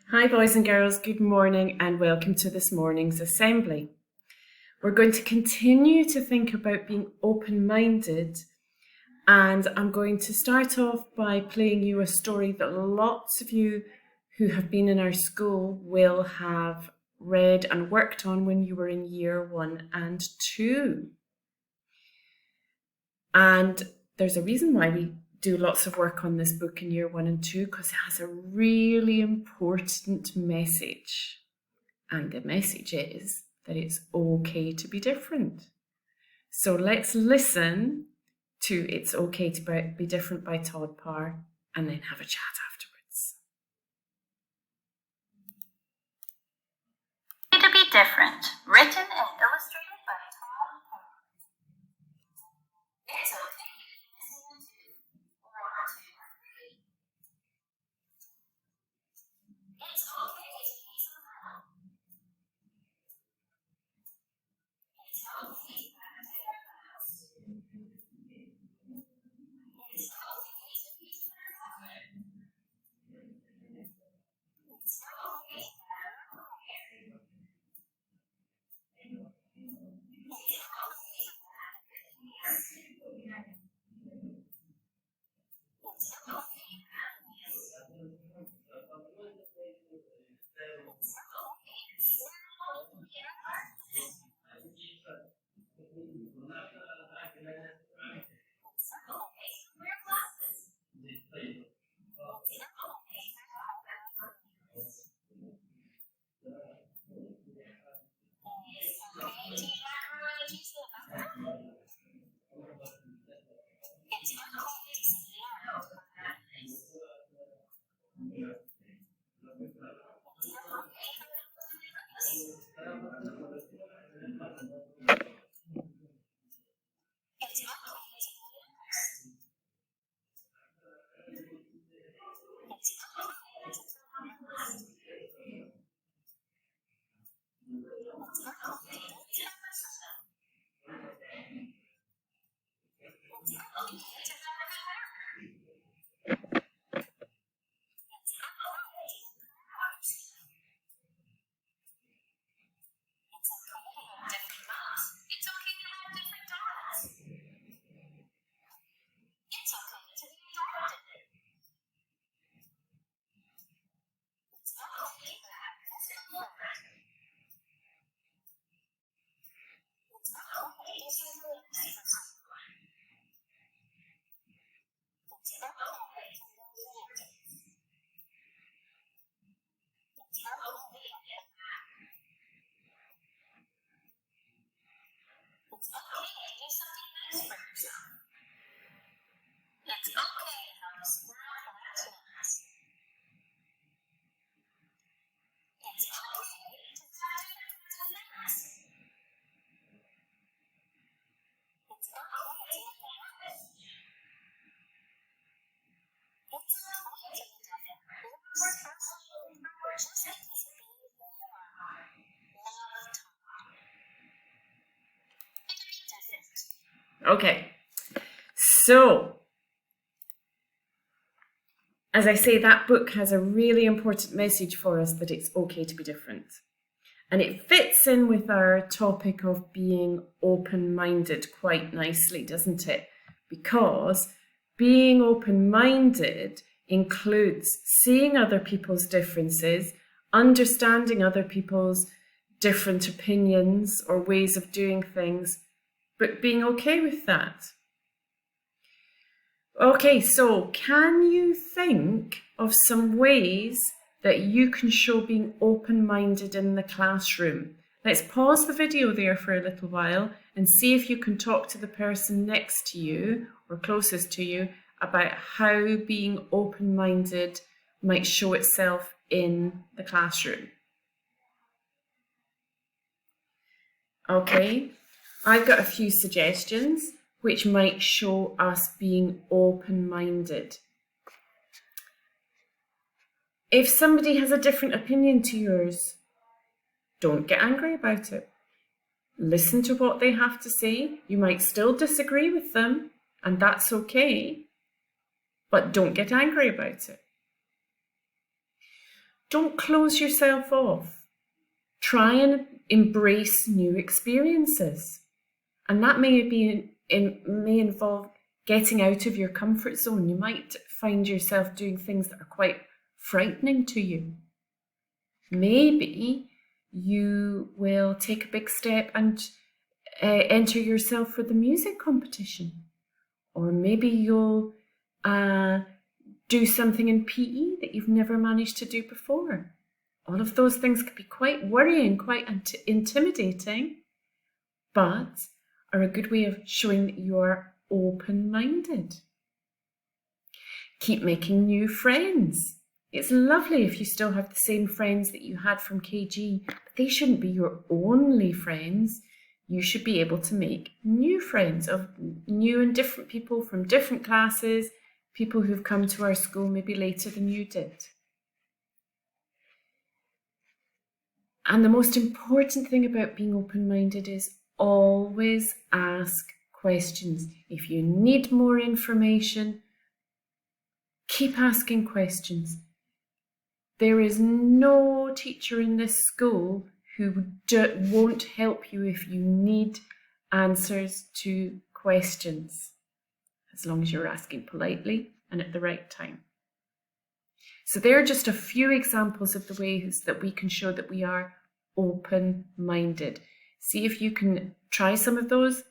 Hi boys and girls, good morning and welcome to this morning's assembly. We're going to continue to think about being open-minded, and I'm going to start off by playing you a story that lots of you who have been in our school will have read and worked on when you were in year 1 and 2. And there's a reason why we do lots of work on this book in year 1 and 2, because it has a really important message. And the message is that it's okay to be different. So let's listen to It's Okay to Be Different by Todd Parr and then have a chat afterwards. To Be Different, written and illustrated by Todd Parr. It's okay to listen to or want to agree. It's okay to be someone. It's okay to have a different class. It's okay to be different. It's okay to have no hair. It's okay to have It's okay to have Okay, so as I say, that book has a really important message for us that it's okay to be different. And it fits in with our topic of being open-minded quite nicely, doesn't it? Because being open-minded includes seeing other people's differences, understanding other people's different opinions or ways of doing things, but being okay with that. Okay, so can you think of some ways that you can show being open-minded in the classroom? Let's pause the video there for a little while and see if you can talk to the person next to you or closest to you about how being open-minded might show itself in the classroom. Okay, I've got a few suggestions which might show us being open-minded. If somebody has a different opinion to yours, don't get angry about it. Listen to what they have to say. You might still disagree with them, and that's okay, but don't get angry about it. Don't close yourself off. Try and embrace new experiences. And that may involve getting out of your comfort zone. You might find yourself doing things that are quite frightening to you. Maybe you will take a big step and enter yourself for the music competition. Or maybe you'll do something in PE that you've never managed to do before. All of those things can be quite worrying, quite intimidating, but are a good way of showing that you are open-minded. Keep making new friends. It's lovely if you still have the same friends that you had from KG, but they shouldn't be your only friends. You should be able to make new friends of new and different people from different classes, people who've come to our school maybe later than you did. And the most important thing about being open-minded is always ask questions. If you need more information, keep asking questions. There is no teacher in this school who won't help you if you need answers to questions, as long as you're asking politely and at the right time. So there are just a few examples of the ways that we can show that we are open-minded. See if you can try some of those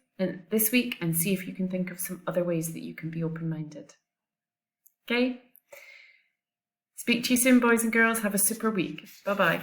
this week and see if you can think of some other ways that you can be open-minded. Okay? Speak to you soon, boys and girls. Have a super week. Bye-bye.